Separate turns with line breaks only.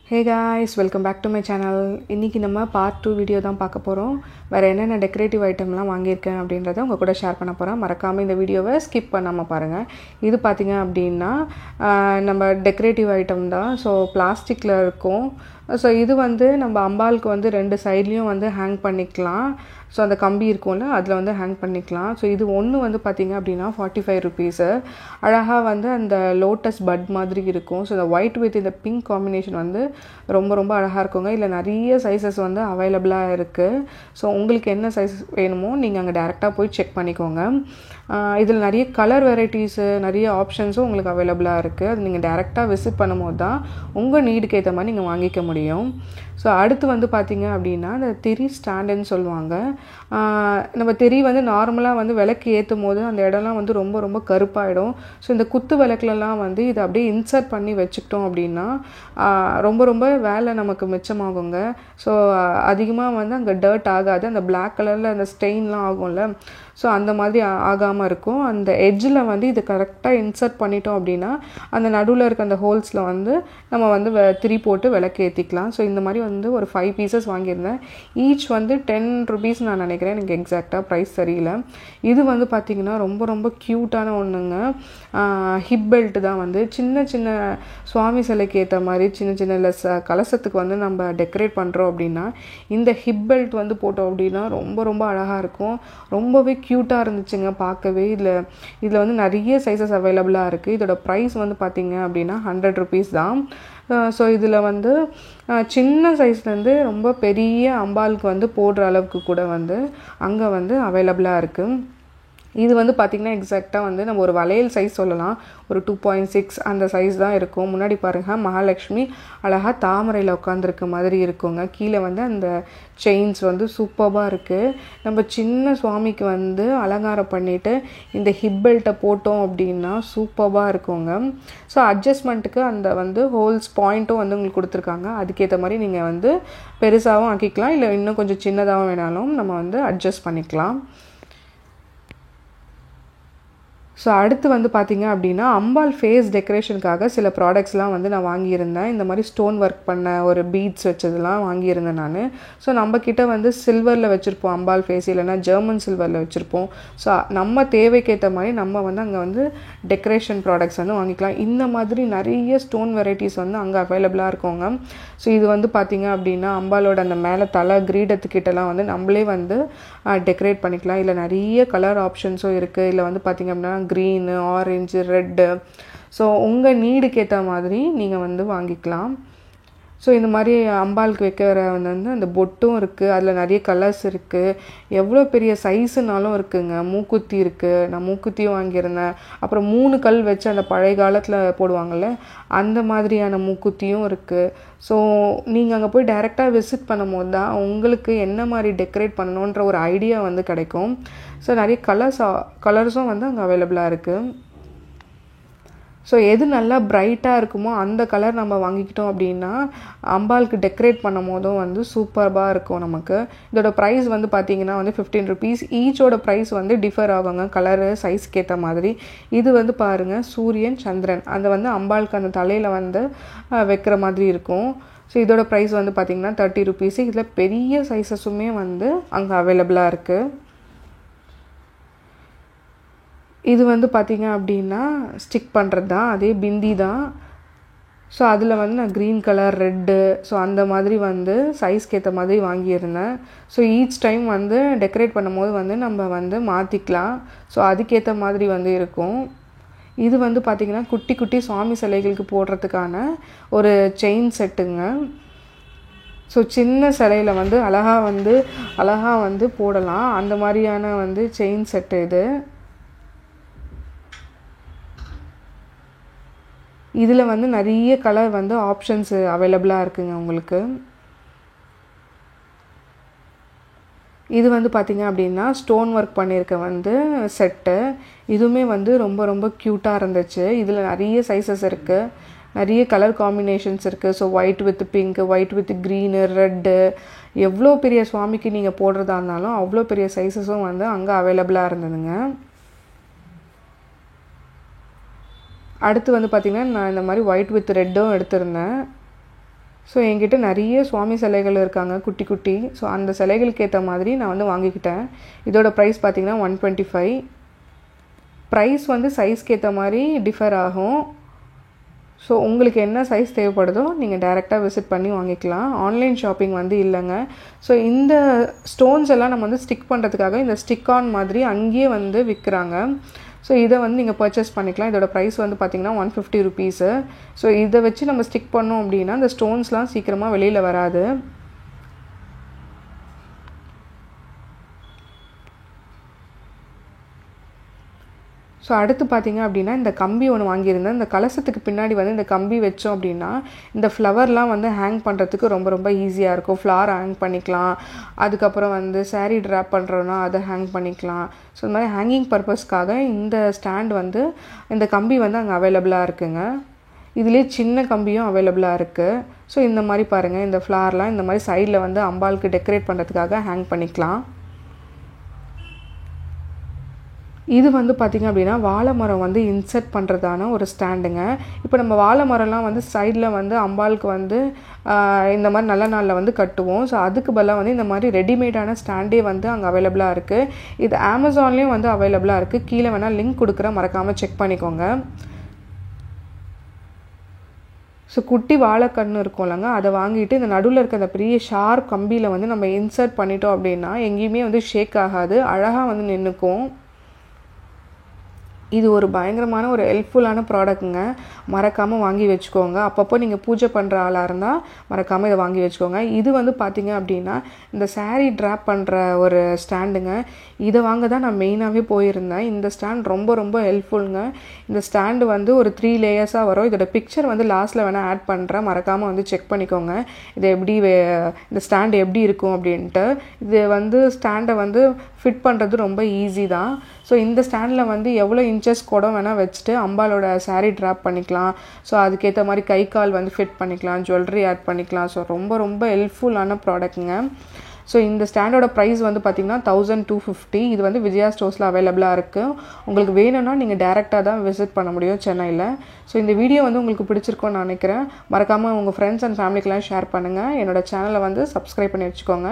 Hey guys, welcome back to my channel. இன்னைக்கு நம்ம part 2 video தான் பார்க்க போறோம். வேற என்னென்ன டெக்கரேட்டிவ் ஐட்டம்லாம் வாங்கியிருக்கேன் அப்படின்றத உங்க கூட ஷேர் பண்ண போறேன். மறக்காம இந்த வீடியோவை ஸ்கிப் பண்ணாம பாருங்க. இது பாத்தீங்க அப்படினா நம்ம டெக்கரேட்டிவ் ஐட்டம் தான். சோ பிளாஸ்டிக்ல இருக்கும். சோ இது வந்து நம்ம அம்பாளுக்கு வந்து ரெண்டு சைடுலயும் வந்து ஹேங் பண்ணிக்கலாம். ஸோ அந்த கம்பி இருக்கும்ல அதில் வந்து ஹேங் பண்ணிக்கலாம். ஸோ இது ஒன்று வந்து பார்த்திங்க அப்படின்னா 45 ருபீஸு. அழகாக வந்து அந்த லோட்டஸ் பட் மாதிரி இருக்கும். ஸோ இந்த ஒயிட் வித் இந்த பிங்க் காம்பினேஷன் வந்து ரொம்ப ரொம்ப அழகாக இருக்குங்க. இல்லை நிறைய சைஸஸ் வந்து அவைலபிளாக இருக்குது. ஸோ உங்களுக்கு என்ன சைஸ் வேணுமோ நீங்கள் அங்கே டேரெக்டாக போய் செக் பண்ணிக்கோங்க. இதில் நிறைய கலர் வெரைட்டிஸு நிறைய ஆப்ஷன்ஸும் உங்களுக்கு அவைலபிளாக இருக்குது. அது நீங்கள் டேரெக்டாக விசிட் பண்ணும்போது தான் உங்கள் நீடுக்கு ஏற்ற மாதிரி நீங்கள் வாங்கிக்க முடியும். ஸோ அடுத்து வந்து பார்த்திங்க அப்படின்னா இந்த திரி ஸ்டாண்டுன்னு சொல்லுவாங்க. நம்ம திரி வந்து நார்மலாக வந்து விளக்கு ஏற்றும் போது அந்த இடம்லாம் வந்து ரொம்ப ரொம்ப கருப்பாயிடும். ஸோ இந்த குத்து விளக்குலலாம் வந்து இதை அப்படியே இன்சர்ட் பண்ணி வச்சுக்கிட்டோம் அப்படின்னா ரொம்ப ரொம்ப வேலை நமக்கு மிச்சமாகுங்க. ஸோ அதிகமாக வந்து அங்கே டர்ட் ஆகாது. அந்த பிளாக் கலரில் அந்த ஸ்டெயின்லாம் ஆகும்ல, ஸோ அந்த மாதிரி ஆகாமல் இருக்கும். அந்த எட்ஜில் வந்து இது கரெக்டாக இன்சர்ட் பண்ணிட்டோம் அப்படின்னா அந்த நடுவில் இருக்க அந்த ஹோல்ஸில் வந்து நம்ம வந்து திரி போட்டு விளக்கு ஏற்றிக்கலாம். ஸோ இந்த மாதிரி வந்து ஒரு 5 பீசஸ் வாங்கியிருந்தேன். ஈச் வந்து 10 ருபீஸ் நான் நினைக்கிறேன், எனக்கு எக்ஸாக்டாக ப்ரைஸ் தெரியல. இது வந்து பார்த்திங்கன்னா ரொம்ப ரொம்ப க்யூட்டான ஒன்றுங்க. ஹிப் பெல்ட் தான் வந்து சின்ன சின்ன சுவாமி சிலைக்கு ஏற்ற மாதிரி சின்ன சின்ன கலசத்துக்கு வந்து நம்ம டெக்கரேட் பண்ணுறோம் அப்படின்னா இந்த ஹிப் பெல்ட் வந்து போட்டோம் அப்படின்னா ரொம்ப ரொம்ப அழகாக இருக்கும். ரொம்பவே க்யூட்டாக இருந்துச்சுங்க பார்க்கவே. இதில் வந்து நிறைய சைஸஸ் அவைலபிளாக இருக்குது. இதோட ப்ரைஸ் வந்து பார்த்திங்க அப்படின்னா 100 ருபீஸ் தான். ஸோ இதில் வந்து சின்ன சைஸ்லேருந்து ரொம்ப பெரிய அம்பாளுக்கு வந்து போடுற அளவுக்கு கூட வந்து அங்கே வந்து அவைலபிளாக இருக்குது. இது வந்து பார்த்திங்கன்னா எக்ஸாக்டாக வந்து நம்ம ஒரு வளையல் சைஸ் சொல்லலாம். ஒரு 2.6 அந்த சைஸ் தான் இருக்கும். முன்னாடி பாருங்கள் மகாலட்சுமி அழகாக தாமரையில் உட்காந்துருக்க மாதிரி இருக்குங்க. கீழே வந்து அந்த செயின்ஸ் வந்து சூப்பராக இருக்குது. நம்ம சின்ன சுவாமிக்கு வந்து அலங்காரம் பண்ணிவிட்டு இந்த ஹிப் பெல்ட்டை போட்டோம் அப்படின்னா சூப்பராக இருக்குங்க. ஸோ அட்ஜஸ்ட்மெண்ட்டுக்கு அந்த வந்து ஹோல்ஸ் பாயிண்ட்டும் வந்து உங்களுக்கு கொடுத்துருக்காங்க. அதுக்கேற்ற மாதிரி நீங்கள் வந்து பெருசாகவும் ஆக்கிக்கலாம், இல்லை இன்னும் கொஞ்சம் சின்னதாகவும் வேணாலும் நம்ம வந்து அட்ஜஸ்ட் பண்ணிக்கலாம். ஸோ அடுத்து வந்து பார்த்திங்க அப்படின்னா அம்பாள் ஃபேஸ் டெக்கரேஷனுக்காக சில ப்ராடக்ட்ஸ்லாம் வந்து நான் வாங்கியிருந்தேன். இந்த மாதிரி ஸ்டோன் ஒர்க் பண்ண ஒரு பீட்ஸ் வச்சதெல்லாம் வாங்கியிருந்தேன் நான். ஸோ நம்மக்கிட்ட வந்து சில்வரில் வச்சுருப்போம் அம்பாள் ஃபேஸ், இல்லைனா ஜெர்மன் சில்வரில் வச்சுருப்போம். ஸோ நம்ம தேவைக்கேற்ற மாதிரி நம்ம வந்து அங்கே வந்து டெக்கரேஷன் ப்ராடக்ட்ஸ் வந்து வாங்கிக்கலாம். இந்த மாதிரி நிறைய ஸ்டோன் வெரைட்டிஸ் வந்து அங்கே அவைலபிளாக இருக்குங்க. ஸோ இது வந்து பார்த்திங்க அப்படின்னா அம்பாலோட அந்த மேலே தலை கிரீடத்துக்கிட்டலாம் வந்து நம்மளே வந்து டெக்கரேட் பண்ணிக்கலாம். இல்லை நிறைய கலர் ஆப்ஷன்ஸும் இருக்குது. இல்லை வந்து பார்த்திங்க அப்படின்னா க்ரீனு, ஆரஞ்சு, ரெட்டு, ஸோ உங்கள் நீடுக்கு ஏற்ற மாதிரி நீங்கள் வந்து வாங்கிக்கலாம். ஸோ இந்த மாதிரி அம்பாளுக்கு வைக்கிற வந்து அந்த பொட்டும் இருக்குது. அதில் நிறைய கலர்ஸ் இருக்குது. எவ்வளோ பெரிய சைஸுனாலும் இருக்குங்க. மூக்குத்தி இருக்குது, நான் மூக்குத்தியும் வாங்கியிருந்தேன். அப்புறம் 3 கல் வச்சு அந்த பழைய காலத்தில் போடுவாங்கள்ல அந்த மாதிரியான மூக்குத்தியும் இருக்குது. ஸோ நீங்கள் அங்கே போய் டைரெக்டாக விசிட் பண்ணும்போது தான் உங்களுக்கு என்ன மாதிரி டெக்கரேட் பண்ணணுன்ற ஒரு ஐடியா வந்து கிடைக்கும். ஸோ நிறைய கலர்ஸும் வந்து அங்கே அவைலபிளாக இருக்குது. ஸோ எது நல்லா பிரைட்டாக இருக்குமோ அந்த கலர் நம்ம வாங்கிக்கிட்டோம் அப்படின்னா அம்பாளுக்கு டெக்கரேட் பண்ணும் போதும் வந்து சூப்பராக இருக்கும் நமக்கு. இதோட ப்ரைஸ் வந்து பார்த்திங்கன்னா வந்து 15 ருபீஸ். ஈச்சோட ப்ரைஸ் வந்து டிஃபர் ஆகுங்க கலரு சைஸ்க்கு ஏற்ற மாதிரி. இது வந்து பாருங்கள் சூரியன் சந்திரன் அந்த வந்து அம்பாளுக்கு அந்த தலையில் வந்து வைக்கிற மாதிரி இருக்கும். ஸோ இதோட ப்ரைஸ் வந்து பார்த்திங்கன்னா 30 ருபீஸ். இதில் பெரிய சைஸஸுமே வந்து அங்கே அவைலபிளாக இருக்குது. இது வந்து பார்த்திங்க அப்படின்னா ஸ்டிக் பண்ணுறது தான், அதே பிந்தி தான். ஸோ அதில் வந்து நான் க்ரீன் கலர், ரெட்டு, ஸோ அந்த மாதிரி வந்து சைஸ்க்கு ஏற்ற மாதிரி வாங்கியிருந்தேன். ஸோ ஈச் டைம் வந்து டெக்கரேட் பண்ணும்போது வந்து நம்ம வந்து மாற்றிக்கலாம். ஸோ அதுக்கேற்ற மாதிரி வந்து இருக்கும். இது வந்து பார்த்திங்கன்னா குட்டி குட்டி சுவாமி சிலைகளுக்கு போடுறதுக்கான ஒரு செயின் செட்டுங்க. ஸோ சின்ன சிலையில் வந்து அழகாக வந்து போடலாம். அந்த மாதிரியான வந்து செயின் செட்டு இது. இதில் வந்து நிறைய கலர் வந்து ஆப்ஷன்ஸ் அவைலபிளாக இருக்குங்க உங்களுக்கு. இது வந்து பார்த்திங்க அப்படின்னா ஸ்டோன் ஒர்க் பண்ணியிருக்க வந்து செட்டு. இதுவுமே வந்து ரொம்ப ரொம்ப க்யூட்டாக இருந்துச்சு. இதில் நிறைய சைஸஸ் இருக்குது, நிறைய கலர் காம்பினேஷன்ஸ் இருக்குது. So white with pink, white with green, red, எவ்வளோ பெரிய சுவாமிக்கு நீங்கள் போடுறதா இருந்தாலும் அவ்வளோ பெரிய சைஸஸும் வந்து அங்கே அவைலபிளாக இருந்ததுங்க. அடுத்து வந்து பார்த்திங்கன்னா நான் இந்த மாதிரி ஒயிட் வித் ரெட்டும் எடுத்திருந்தேன். ஸோ என்கிட்ட நிறைய சுவாமி சிலைகள் இருக்காங்க குட்டி குட்டி. ஸோ அந்த சிலைகளுக்கு ஏற்ற மாதிரி நான் வந்து வாங்கிக்கிட்டேன். இதோட ப்ரைஸ் பார்த்திங்கன்னா 125. ப்ரைஸ் வந்து சைஸ்க்கு ஏற்ற மாதிரி டிஃபர் ஆகும். ஸோ உங்களுக்கு என்ன சைஸ் தேவைப்படுதோ நீங்கள் டைரெக்டாக விசிட் பண்ணி வாங்கிக்கலாம். ஆன்லைன் ஷாப்பிங் வந்து இல்லைங்க. ஸோ இந்த ஸ்டோன்ஸ் எல்லாம் நம்ம வந்து ஸ்டிக் பண்ணுறதுக்காக இந்த ஸ்டிக் ஆன் மாதிரி அங்கேயே வந்து விற்கிறாங்க. ஸோ இதை வந்து நீங்கள் பர்ச்சேஸ் பண்ணிக்கலாம். இதோட ப்ரைஸ் வந்து பார்த்திங்கன்னா 150 ருபீஸு. ஸோ இதை வச்சு நம்ம ஸ்டிக் பண்ணோம் அப்படின்னா இந்த ஸ்டோன்ஸ்லாம் சீக்கிரமாக வெளியில் வராது. ஸோ அடுத்து பார்த்திங்க அப்படின்னா இந்த கம்பி ஒன்று வாங்கியிருந்தேன். இந்த கலசத்துக்கு பின்னாடி வந்து இந்த கம்பி வச்சோம் அப்படின்னா இந்த ஃப்ளவர்லாம் வந்து ஹேங் பண்ணுறதுக்கு ரொம்ப ரொம்ப ஈஸியாக இருக்கும். ஃப்ளார் ஹேங் பண்ணிக்கலாம். அதுக்கப்புறம் வந்து சாரீ ட்ராப் பண்ணுறோன்னா அதை ஹேங் பண்ணிக்கலாம். ஸோ இந்த மாதிரி ஹேங்கிங் பர்பஸ்க்காக இந்த ஸ்டாண்ட் வந்து இந்த கம்பி வந்து அங்கே அவைலபிளாக இருக்குங்க. இதுலேயே சின்ன கம்பியும் அவைலபிளாக இருக்குது. ஸோ இந்த மாதிரி பாருங்கள், இந்த ஃப்ளார்லாம் இந்த மாதிரி சைடில் வந்து அம்பாளுக்கு டெக்கரேட் பண்ணுறதுக்காக ஹேங் பண்ணிக்கலாம். இது வந்து பார்த்திங்க அப்படின்னா வாழை மரம் வந்து இன்சர்ட் பண்ணுறதான ஒரு ஸ்டாண்டுங்க. இப்போ நம்ம வாழை மரம்லாம் வந்து சைடில் வந்து அம்பாளுக்கு வந்து இந்த மாதிரி நல்ல நாளில் வந்து கட்டுவோம். ஸோ அதுக்கு பதிலாக வந்து இந்த மாதிரி ரெடிமேடான ஸ்டாண்டே வந்து அங்கே அவைலபிளாக இருக்குது. இது அமேசான்லேயும் வந்து அவைலபிளாக இருக்குது. கீழே வேணால் லிங்க் கொடுக்குறேன், மறக்காமல் செக் பண்ணிக்கோங்க. ஸோ குட்டி வாழைக்கன்று இருக்கும் இல்லைங்க, அதை வாங்கிட்டு இந்த நடுவில் இருக்க அந்த பெரிய ஷார்ப் கம்பியில் வந்து நம்ம இன்சர்ட் பண்ணிட்டோம் அப்படின்னா எங்கேயுமே வந்து ஷேக் ஆகாது, அழகாக வந்து நின்றுக்கும். இது ஒரு பயங்கரமான ஒரு ஹெல்ப்ஃபுல்லான ப்ராடக்ட்டுங்க. மறக்காமல் வாங்கி வச்சுக்கோங்க. அப்பப்போ நீங்கள் பூஜை பண்ணுற ஆளாக இருந்தால் மறக்காமல் இதை வாங்கி வச்சுக்கோங்க. இது வந்து பார்த்திங்க அப்படின்னா இந்த சாரீ ட்ராப் பண்ணுற ஒரு ஸ்டாண்டுங்க. இதை வாங்க தான் நான் மெயினாகவே போயிருந்தேன். இந்த ஸ்டாண்ட் ரொம்ப ரொம்ப ஹெல்ப்ஃபுல்லுங்க. இந்த ஸ்டாண்டு வந்து ஒரு 3 லேயர்ஸாக வரும். இதோட பிக்சர் வந்து லாஸ்ட்டில் வேணால் ஆட் பண்ணுறேன், மறக்காமல் வந்து செக் பண்ணிக்கோங்க. இது எப்படி இந்த ஸ்டாண்டு எப்படி இருக்கும் அப்படின்ட்டு. இது வந்து ஸ்டாண்டை வந்து ஃபிட் பண்ணுறது ரொம்ப ஈஸி தான். ஸோ இந்த ஸ்டாண்டில் வந்து எவ்வளோ இன்ச்சஸ் குடம் வேணால் வச்சுட்டு அம்பாலோட சாரீ ட்ராப் பண்ணிக்கலாம். ஸோ அதுக்கேற்ற மாதிரி கை கால் வந்து ஃபிட் பண்ணிக்கலாம், ஜுவல்லரி ஆட் பண்ணிக்கலாம். ஸோ ரொம்ப ரொம்ப ஹெல்ப்ஃபுல்லான ப்ராடக்ட்டுங்க. ஸோ இந்த ஸ்டாண்டோட ப்ரைஸ் வந்து பார்த்திங்கன்னா 1250. இது வந்து விஜயா ஸ்டோர்ஸில் அவைலபிளாக இருக்குது. உங்களுக்கு வேணும்னா நீங்கள் டேரெக்டாக தான் விசிட் பண்ண முடியும் சென்னையில். ஸோ இந்த வீடியோ வந்து உங்களுக்கு பிடிச்சிருக்கோன்னு நான் நினைக்கிறேன். மறக்காமல் உங்கள் ஃப்ரெண்ட்ஸ் அண்ட் ஃபேமிலிக்கெலாம் ஷேர் பண்ணுங்கள். என்னோடய சேனலை வந்து சப்ஸ்கிரைப் பண்ணி வச்சுக்கோங்க.